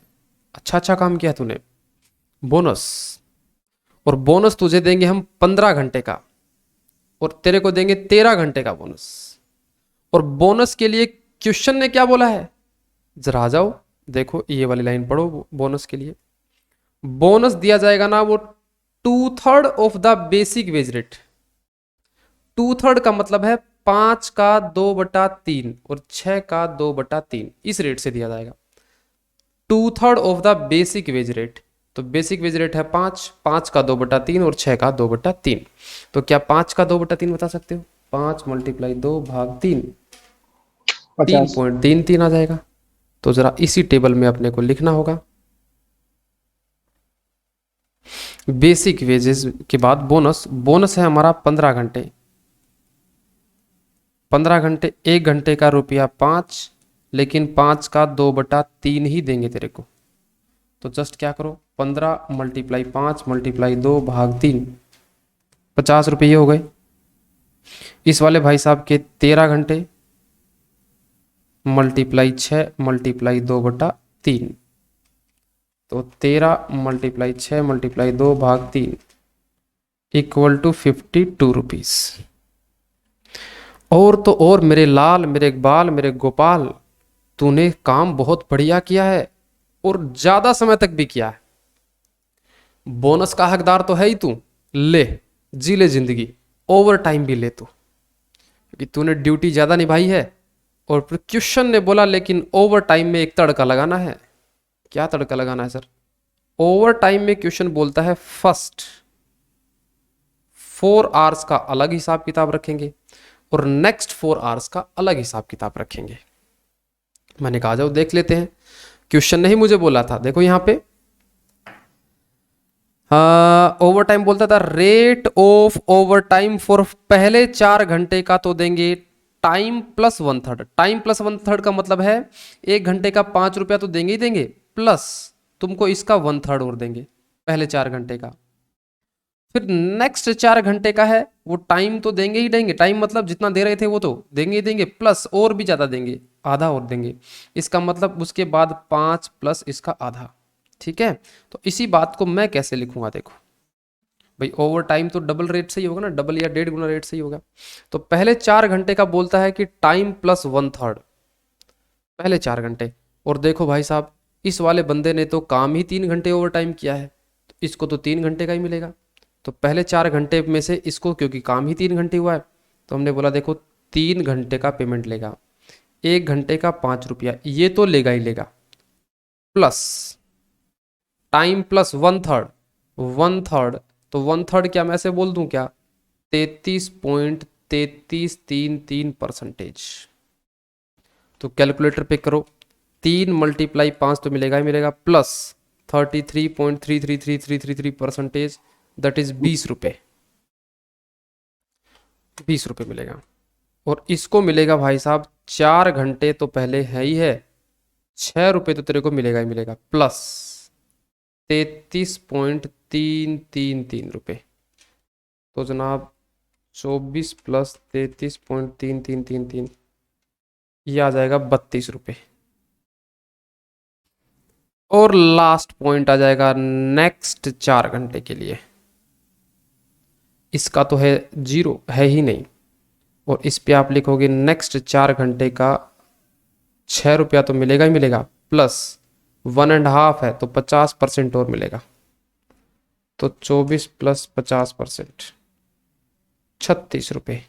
अच्छा अच्छा काम किया तूने। बोनस, और बोनस तुझे देंगे हम 15 घंटे का, और तेरे को देंगे 13 घंटे का बोनस। और बोनस के लिए क्वेश्चन ने क्या बोला है, जरा आ जाओ देखो ये वाली लाइन पढ़ो। बोनस के लिए बोनस दिया जाएगा ना वो 2/3 of the basic wage rate. 2/3 का मतलब है 5 का 2/3 और 6 का 2/3, इस रेट से दिया जाएगा। 2/3 of the basic wage rate, तो बेसिक वेज रेट है 5, 5 का 2/3 और 6 का 2/3। तो क्या 5 का 2/3 बता सकते हो? 5 मल्टीप्लाई 2/3, 50। 3.33 आ जाएगा। तो जरा इसी टेबल में अपने को लिखना होगा। बेसिक वेजेस के बाद बोनस, बोनस है हमारा 15 घंटे। 15 घंटे, 1 घंटे का रुपया 5, लेकिन 5 का 2/3 ही देंगे तेरे को। तो जस्ट क्या करो, 15 मल्टीप्लाई 5 मल्टीप्लाई 2/3, 50 रुपये हो गए। इस वाले भाई साहब के 13 घंटे मल्टीप्लाई 6 मल्टीप्लाई 2/3, तो 13 multiply 6 multiply 2/3 equal to 52 rupees. और तो और मेरे लाल, मेरे इकबाल, मेरे गोपाल, तूने काम बहुत बढ़िया किया है और ज्यादा समय तक भी किया है। बोनस का हकदार तो है ही तू, ले जी ले जिंदगी, ओवर टाइम भी ले तू, क्योंकि तूने ड्यूटी ज्यादा निभाई है। और फिर क्वेश्चन ने बोला लेकिन ओवर टाइम में एक तड़का लगाना है। क्या तड़का लगाना है सर? ओवर टाइम में क्वेश्चन बोलता है फर्स्ट 4 आवर्स का अलग हिसाब किताब रखेंगे और नेक्स्ट 4 आवर्स का अलग हिसाब किताब रखेंगे। मैंने कहा जाओ देख लेते हैं। क्वेश्चन ने ही मुझे बोला था, देखो यहां पे ओवर टाइम बोलता था rate of over time for पहले 4 घंटे का तो देंगे टाइम प्लस 1/3। टाइम प्लस 1/3 का मतलब है 1 घंटे का 5 रुपया तो देंगे ही देंगे, प्लस तुमको इसका 1/3 और देंगे पहले 4 घंटे का। फिर नेक्स्ट 4 घंटे का है वो टाइम तो देंगे ही देंगे, टाइम मतलब जितना दे रहे थे वो तो देंगे ही देंगे, प्लस और भी ज्यादा देंगे, आधा और देंगे। इसका मतलब उसके बाद 5 प्लस इसका आधा। ठीक है, तो इसी बात को मैं कैसे लिखूंगा, देखो भाई ओवर टाइम तो डबल रेट से ही होगा ना, डबल या 1.5 गुना रेट से ही होगा। तो पहले 4 घंटे का बोलता है कि टाइम प्लस 1/3, पहले 4 घंटे। और देखो भाई साहब इस वाले बंदे ने तो काम ही 3 घंटे ओवर टाइम किया है, तो इसको तो 3 घंटे का ही मिलेगा। तो पहले 4 घंटे में से इसको, क्योंकि काम ही 3 घंटे हुआ है, तो हमने बोला देखो 3 घंटे का पेमेंट लेगा, 1 घंटे का 5 रुपया ये तो लेगा ही लेगा, प्लस टाइम प्लस 1/3, 1/3 तो 1/3 क्या मैं ऐसे बोल दूं क्या, 33.3333%। तो कैलकुलेटर पे करो, 3 मल्टीप्लाई 5 तो मिलेगा ही मिलेगा, प्लस 33.333333%, दैट इज 20 रुपये, 20 रुपये मिलेगा। और इसको मिलेगा भाई साहब 4 घंटे तो पहले है ही है, 6 रुपये तो तेरे को मिलेगा ही मिलेगा, प्लस 33.333 रुपये। तो जनाब 24 प्लस 33.3333, ये आ जाएगा 32 रुपये। और लास्ट पॉइंट आ जाएगा नेक्स्ट 4 घंटे के लिए, इसका तो है 0, है ही नहीं, और इस पे आप लिखोगे नेक्स्ट 4 घंटे का 6 रुपया तो मिलेगा ही मिलेगा, प्लस 1.5 है तो 50% और मिलेगा। तो 24 प्लस 50%, 36 रुपये।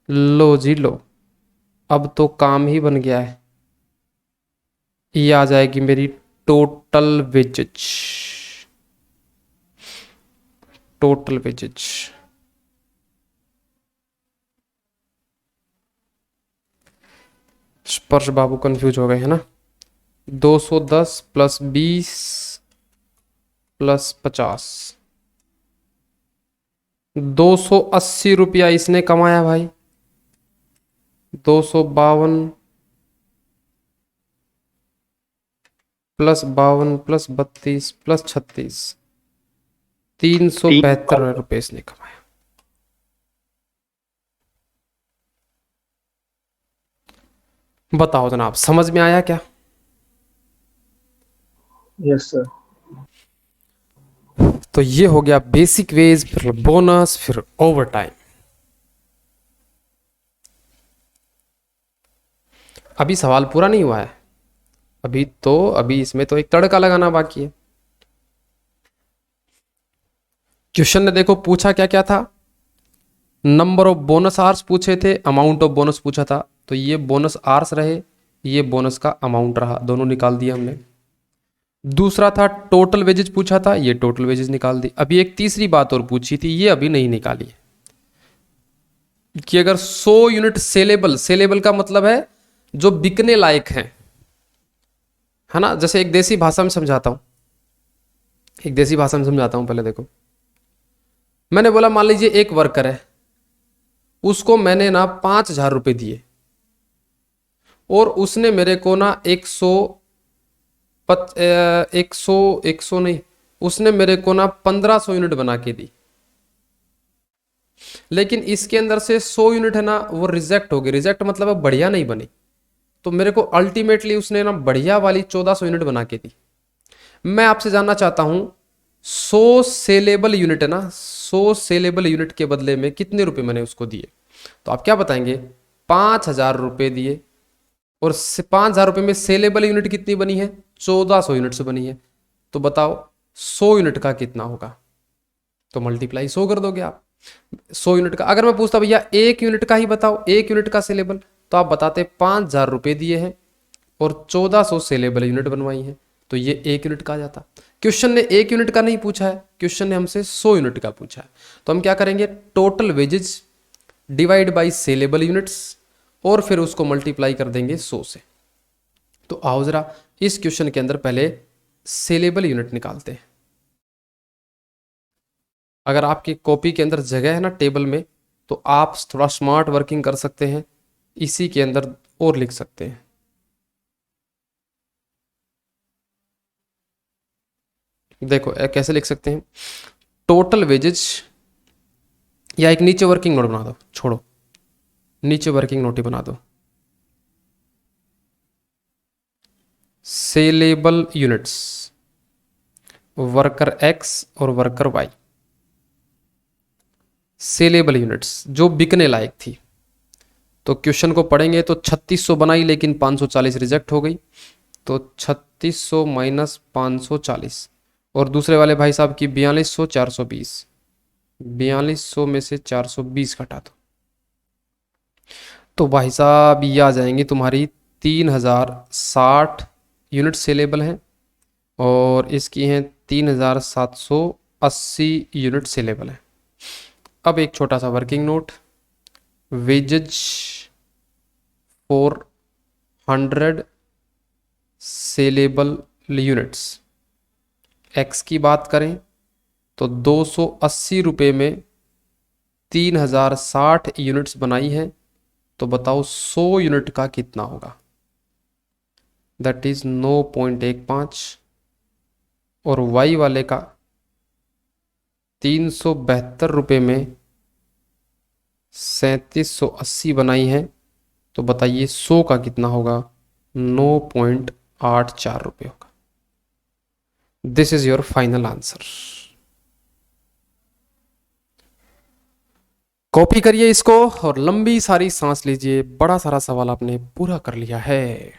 लो जी लो, अब तो काम ही बन गया है। ये आ जाएगी मेरी टोटल वेजेज, टोटल वेजेज। स्पर्श बाबू कंफ्यूज हो गए है ना। 210 प्लस 20 प्लस 50, 280 रुपया इसने कमाया भाई। 252 +52 +32 +36, 372 रुपये इसने कमाया। बताओ जनाब, समझ में आया क्या? Yes sir. तो ये हो गया बेसिक वेज, फिर बोनस, फिर ओवर टाइम। अभी सवाल पूरा नहीं हुआ है, अभी इसमें तो एक तड़का लगाना बाकी है। क्वेश्चन ने देखो पूछा क्या क्या था, नंबर ऑफ बोनस आवर्स पूछे थे, अमाउंट ऑफ बोनस पूछा था, तो ये बोनस आवर्स रहे, ये बोनस का अमाउंट रहा, दोनों निकाल दिया हमने। दूसरा था टोटल वेजेज पूछा था, ये टोटल वेजेज निकाल दी। अभी एक तीसरी बात और पूछी थी, ये अभी नहीं निकाली है, कि अगर 100 यूनिट सेलेबल, सेलेबल का मतलब है जो बिकने लायक है ना। जैसे एक देसी भाषा में समझाता हूं, पहले देखो। मैंने बोला मान लीजिए एक वर्कर है, उसको मैंने ना 5,000 रुपये दिए, और उसने मेरे को ना 100 नहीं, उसने मेरे को ना 1,500 यूनिट बना के दी। लेकिन इसके अंदर से 100 यूनिट है ना वो रिजेक्ट हो गई। रिजेक्ट मतलब अब बढ़िया नहीं बनी, तो मेरे को अल्टीमेटली उसने ना बढ़िया वाली 1,400 यूनिट बना के दी। मैं आपसे जानना चाहता हूं 100 सेलेबल यूनिट है ना, 100 सेलेबल यूनिट के बदले में कितने रुपए मैंने उसको दिए। तो आप क्या बताएंगे, 5,000 रुपये दिए, और 5,000 रुपये में सेलेबल यूनिट कितनी बनी है, 1,400 यूनिट से बनी है। तो बताओ 100 यूनिट का कितना होगा, तो मल्टीप्लाई 100 कर दोगे आप। 100 यूनिट का, अगर मैं पूछता भैया 1 यूनिट का ही बताओ, 1 यूनिट का सेलेबल, तो आप बताते 5,000 रुपये दिए हैं और 1,400 सेलेबल यूनिट बनवाई है, तो ये 1 यूनिट का आ जाता। क्वेश्चन ने 1 यूनिट का नहीं पूछा है, क्वेश्चन ने हमसे 100 यूनिट का पूछा है। तो हम क्या करेंगे, total wages divide by saleable units, और फिर उसको मल्टीप्लाई कर देंगे 100 से। तो आओ जरा इस क्वेश्चन के अंदर पहले सेलेबल यूनिट निकालते हैं। अगर आपकी कॉपी के अंदर जगह है ना टेबल में, तो आप थोड़ा स्मार्ट वर्किंग कर सकते हैं, इसी के अंदर और लिख सकते हैं। देखो कैसे लिख सकते हैं, टोटल वेजेज, या एक नीचे वर्किंग नोट बना दो, छोड़ो नीचे वर्किंग नोट ही बना दो, सेलेबल यूनिट्स, वर्कर एक्स और वर्कर वाई, सेलेबल यूनिट्स जो बिकने लायक थी। तो क्वेश्चन को पढ़ेंगे तो 3600 बनाई, लेकिन 540 रिजेक्ट हो गई, तो 3600 माइनस 540, और दूसरे वाले भाई साहब की 4200 420, 4200 में से 420 घटा दो, तो भाई साहब ये आ जाएंगी तुम्हारी 3,060 यूनिट सेलेबल हैं, और इसकी हैं 3,780 यूनिट सेलेबल है। अब एक छोटा सा working note, wages for 100 saleable units, X की बात करें तो 280 रुपये में 3,060 यूनिट्स बनाई है, तो बताओ 100 यूनिट का कितना होगा, दैट इज 9.15, और वाई वाले का 372 रुपये में 3,780 बनाई है, तो बताइए 100 का कितना होगा, 9.84 रुपये होगा। This is your final answer. Copy करिए इसको और लंबी सारी सांस लीजिए, बड़ा सारा सवाल आपने पूरा कर लिया है।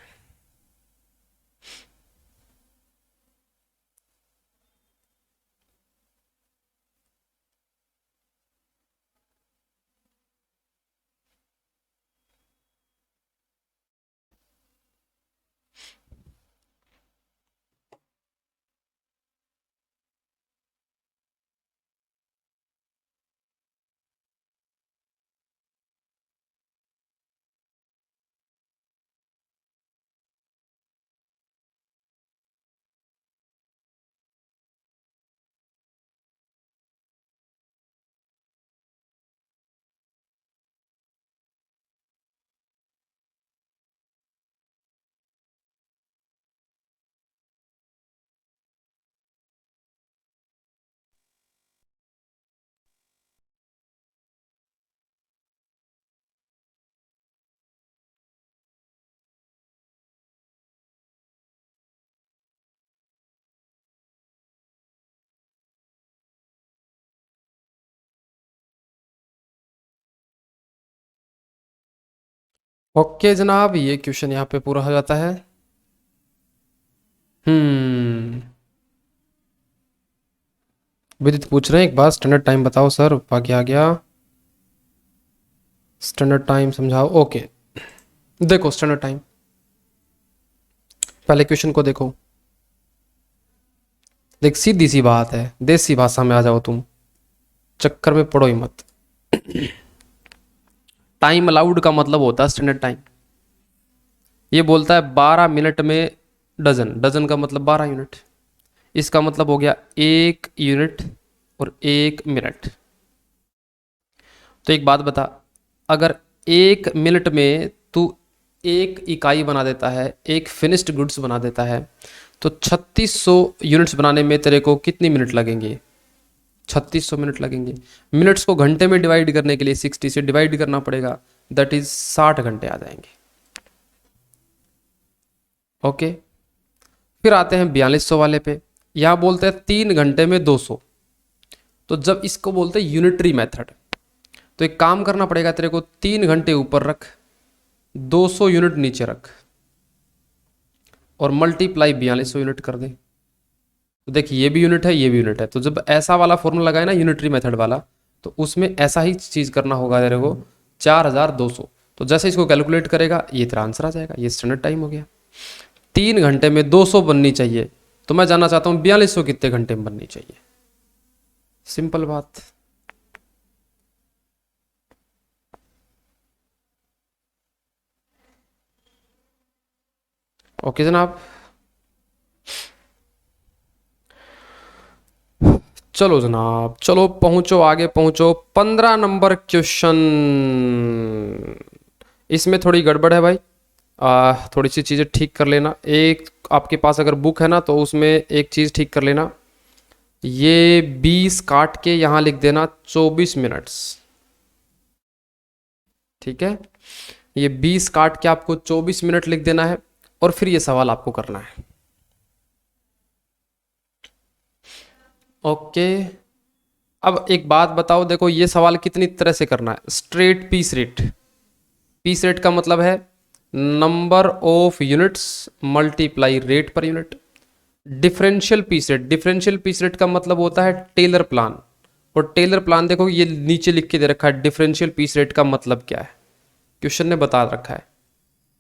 ओके जनाब, ये क्वेश्चन यहाँ पे पूरा हो जाता है। विदित पूछ रहे हैं एक बार स्टैंडर्ड टाइम बताओ सर, बाकी आ गया। स्टैंडर्ड टाइम समझाओ। ओके, देखो स्टैंडर्ड टाइम, पहले क्वेश्चन को देखो। देख सीधी सी बात है, देसी भाषा में आ जाओ तुम, चक्कर में पड़ो ही मत। टाइम अलाउड का मतलब होता है स्टैंडर्ड टाइम। ये बोलता है 12 मिनट में डजन, डजन का मतलब 12 यूनिट। इसका मतलब हो गया 1 यूनिट और 1 मिनट। तो एक बात बता, अगर 1 मिनट में तू 1 इकाई बना देता है, एक फिनिश्ड गुड्स बना देता है, तो 3600 यूनिट्स बनाने में तेरे को कितनी मिनट लगेंगे? 3600 मिनट लगेंगे। मिनट्स को घंटे में डिवाइड करने के लिए 60 से डिवाइड करना पड़ेगा, दैट इज 60 घंटे आ जाएंगे। ओके, फिर आते हैं 4200 वाले पे। यहां बोलते हैं 3 घंटे में 200। तो जब इसको बोलते हैं यूनिटरी मेथड, तो एक काम करना पड़ेगा तेरे को, 3 घंटे ऊपर रख, 200 यूनिट नीचे रख और मल्टीप्लाई 4200 यूनिट कर दे। तो देखिए ये भी यूनिट है, ये भी यूनिट है। तो जब ऐसा वाला फॉर्मूला लगाए ना यूनिटरी मेथड वाला, तो उसमें ऐसा ही चीज करना होगा तेरे को, 4200। तो जैसे इसको कैलकुलेट करेगा ये तेरा आंसर आ जाएगा। ये स्टैंडर्ड टाइम हो गया। 3 घंटे में 200 बननी चाहिए, तो मैं जानना चाहता हूं 4200 कितने घंटे में बननी चाहिए। सिंपल बात। ओके जनाब, चलो जनाब, चलो पहुंचो, आगे पहुंचो। 15 नंबर क्वेश्चन, इसमें थोड़ी गड़बड़ है भाई। थोड़ी सी चीज़ें ठीक कर लेना। एक आपके पास अगर बुक है ना, तो उसमें एक चीज़ ठीक कर लेना, ये 20 काट के यहाँ लिख देना 24 मिनट्स। ठीक है, ये 20 काट के आपको 24 मिनट लिख देना है, और फिर ये सवाल आपको करना है। ओके, अब एक बात बताओ, देखो ये सवाल कितनी तरह से करना है। Straight piece rate, piece rate का मतलब है number of units multiply rate पर unit. Differential piece rate, differential piece rate का मतलब होता है टेलर प्लान। और टेलर प्लान देखो ये नीचे लिख के दे रखा है, डिफरेंशियल पीस रेट का मतलब क्या है, क्वेश्चन ने बता रखा है।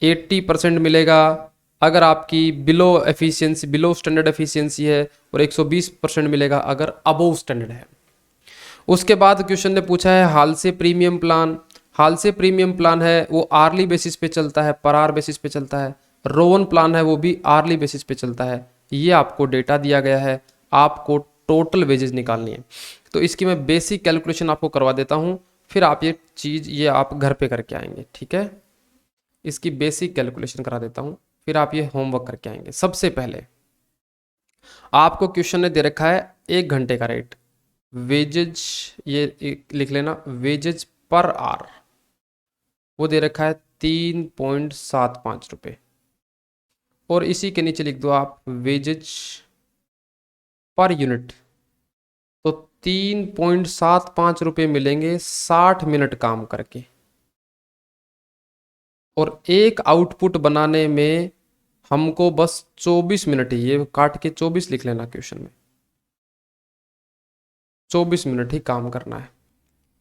80% मिलेगा अगर आपकी below efficiency, below standard efficiency है, और 120% मिलेगा अगर अबोव स्टैंडर्ड है। उसके बाद क्वेश्चन ने पूछा है हाल से प्रीमियम प्लान। हाल से प्रीमियम प्लान है वो आर्ली बेसिस पे चलता है, पर आर बेसिस पे चलता है। रोवन प्लान है वो भी आर्ली बेसिस पे चलता है। ये आपको डेटा दिया गया है, आपको टोटल वेजेस निकालनी है। तो इसकी मैं बेसिक कैलकुलेशन आपको करवा देता हूँ, फिर आप ये चीज़ ये आप घर पे करके आएंगे। ठीक है, इसकी बेसिक कैलकुलेशन करा देता हूँ, फिर आप ये होमवर्क करके आएंगे। सबसे पहले आपको क्वेश्चन ने दे रखा है 1 घंटे का रेट, वेजेज, ये लिख लेना, वेजेज पर आर वो दे रखा है 3.75 रुपये, और इसी के नीचे लिख दो आप वेजेज पर यूनिट। तो 3.75 रुपये मिलेंगे 60 मिनट काम करके, और एक आउटपुट बनाने में हमको बस 24 मिनट ही, ये काट के 24 लिख लेना क्वेश्चन में, 24 मिनट ही काम करना है।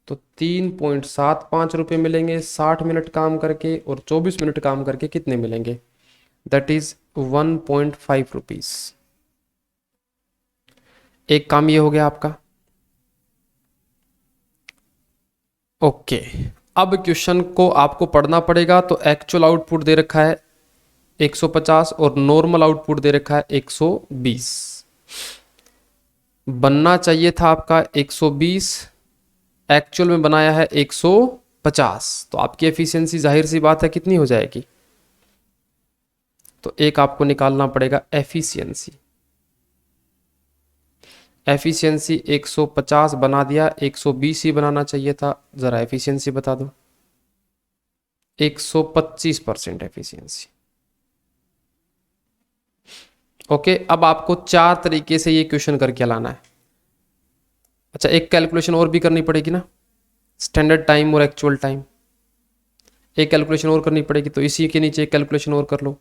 तो 3.75 रुपये मिलेंगे 60 मिनट काम करके, और 24 मिनट काम करके कितने मिलेंगे, दैट इज 1.5 रुपीज। एक काम ये हो गया आपका। ओके, अब क्वेश्चन को आपको पढ़ना पड़ेगा। तो एक्चुअल आउटपुट दे रखा है 150 और नॉर्मल आउटपुट दे रखा है 120। बनना चाहिए था आपका 120, एक्चुअल में बनाया है 150। तो आपकी एफिशिएंसी जाहिर सी बात है कितनी हो जाएगी। तो एक आपको निकालना पड़ेगा एफिशिएंसी। एफिशिएंसी 150 बना दिया, 120 ही बनाना चाहिए था। जरा एफिशिएंसी बता दो। 125% एफिशिएंसी। ओके, अब आपको 4 तरीके से ये क्वेश्चन करके लाना है। अच्छा, एक कैलकुलेशन और भी करनी पड़ेगी ना, स्टैंडर्ड टाइम और एक्चुअल टाइम। एक कैलकुलेशन और करनी पड़ेगी, तो इसी के नीचे एक कैलकुलेशन और कर लो।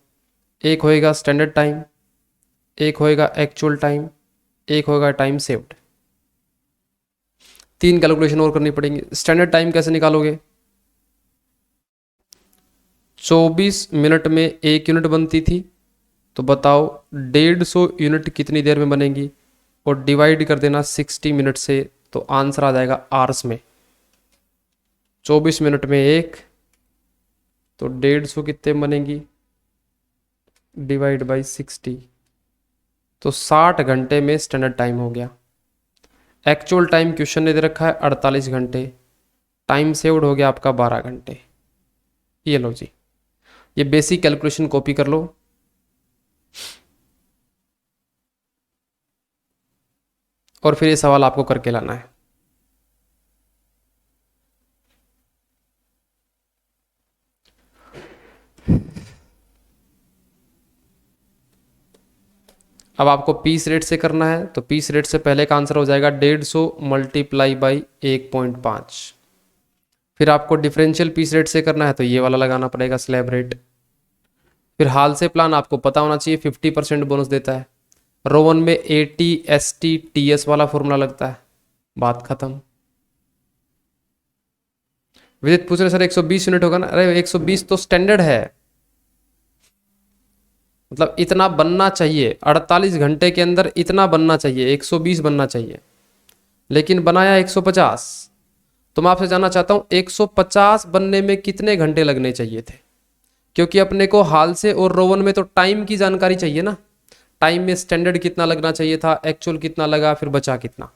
एक होएगा स्टैंडर्ड टाइम, एक होएगा एक्चुअल टाइम, एक होएगा टाइम सेव्ड। 3 कैलकुलेशन और करनी पड़ेंगी। स्टैंडर्ड टाइम कैसे निकालोगे? 24 मिनट में 1 यूनिट बनती थी, तो बताओ 150 यूनिट कितनी देर में बनेगी, और डिवाइड कर देना 60 मिनट से, तो आंसर आ जाएगा आवर्स में। 24 मिनट में 1, तो 150 कितने बनेगी, डिवाइड बाई 60, तो 60 घंटे में स्टैंडर्ड टाइम हो गया। एक्चुअल टाइम क्वेश्चन ने दे रखा है 48 घंटे, टाइम सेव्ड हो गया आपका 12 घंटे। ये लो जी, ये बेसिक कैलकुलेशन कॉपी कर लो। और फिर ये सवाल आपको करके लाना है। अब आपको पीस रेट से करना है, तो पीस रेट से पहले का आंसर हो जाएगा 150 मल्टीप्लाई बाई 1.5। फिर आपको डिफरेंशियल पीस रेट से करना है, तो ये वाला लगाना पड़ेगा स्लैब रेट। फिर हाल से प्लान आपको पता होना चाहिए 50% बोनस देता है। रोवन में AT ST TS वाला फॉर्मूला लगता है, बात खत्म। विदित पूछ रहे सर 120 यूनिट होगा ना? अरे 120 तो स्टैंडर्ड है, मतलब इतना बनना चाहिए 48 घंटे के अंदर, इतना बनना चाहिए, 120 बनना चाहिए, लेकिन बनाया 150। तो मैं आपसे जानना चाहता हूं 150 बनने में कितने घंटे लगने चाहिए थे, क्योंकि अपने को हाल से और रोवन में तो टाइम की जानकारी चाहिए ना। टाइम में स्टैंडर्ड कितना लगना चाहिए था, एक्चुअल कितना लगा, फिर बचा कितना।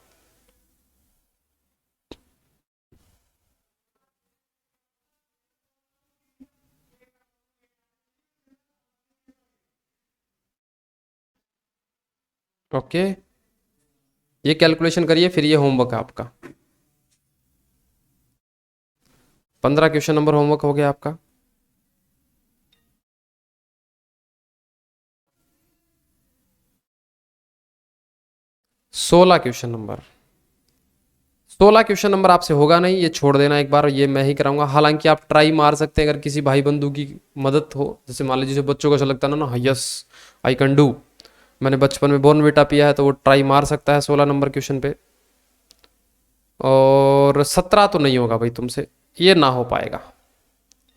ओके, ये कैलकुलेशन करिए, फिर ये होमवर्क है आपका। 15 क्वेश्चन नंबर होमवर्क हो गया आपका। सोलह क्वेश्चन नंबर आपसे होगा नहीं, ये छोड़ देना एक बार, ये मैं ही कराऊंगा। हालांकि आप ट्राई मार सकते हैं, अगर किसी भाई बंधु की मदद हो, जैसे मान लीजिए बच्चों को ऐसा लगता है ना, यस आई कैन डू, मैंने बचपन में बॉर्नविटा पिया है, तो वो ट्राई मार सकता है 16 नंबर क्वेश्चन पे। और 17 तो नहीं होगा भाई तुमसे, ये ना हो पाएगा,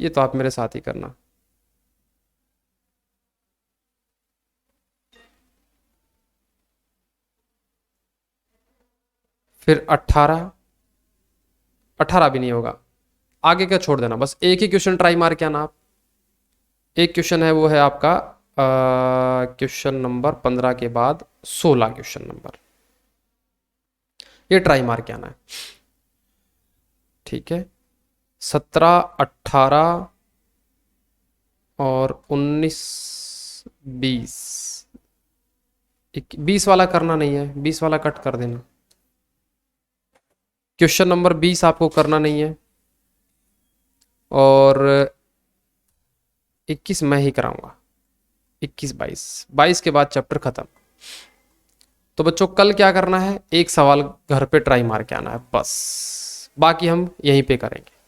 ये तो आप मेरे साथ ही करना। फिर 18 भी नहीं होगा, आगे का छोड़ देना, बस एक ही क्वेश्चन ट्राई मार के आना आप। एक क्वेश्चन है, वो है आपका क्वेश्चन नंबर 15 के बाद 16 क्वेश्चन नंबर, ये ट्राई मार के आना है, ठीक है। 17, 18 और 19, 20, 20 वाला करना नहीं है, 20 वाला कट कर देना। क्वेश्चन नंबर 20 आपको करना नहीं है, और 21 मैं ही कराऊंगा, 21, 22 के बाद चैप्टर खत्म। तो बच्चों कल क्या करना है, एक सवाल घर पे ट्राई मार के आना है बस, बाकी हम यहीं पे करेंगे।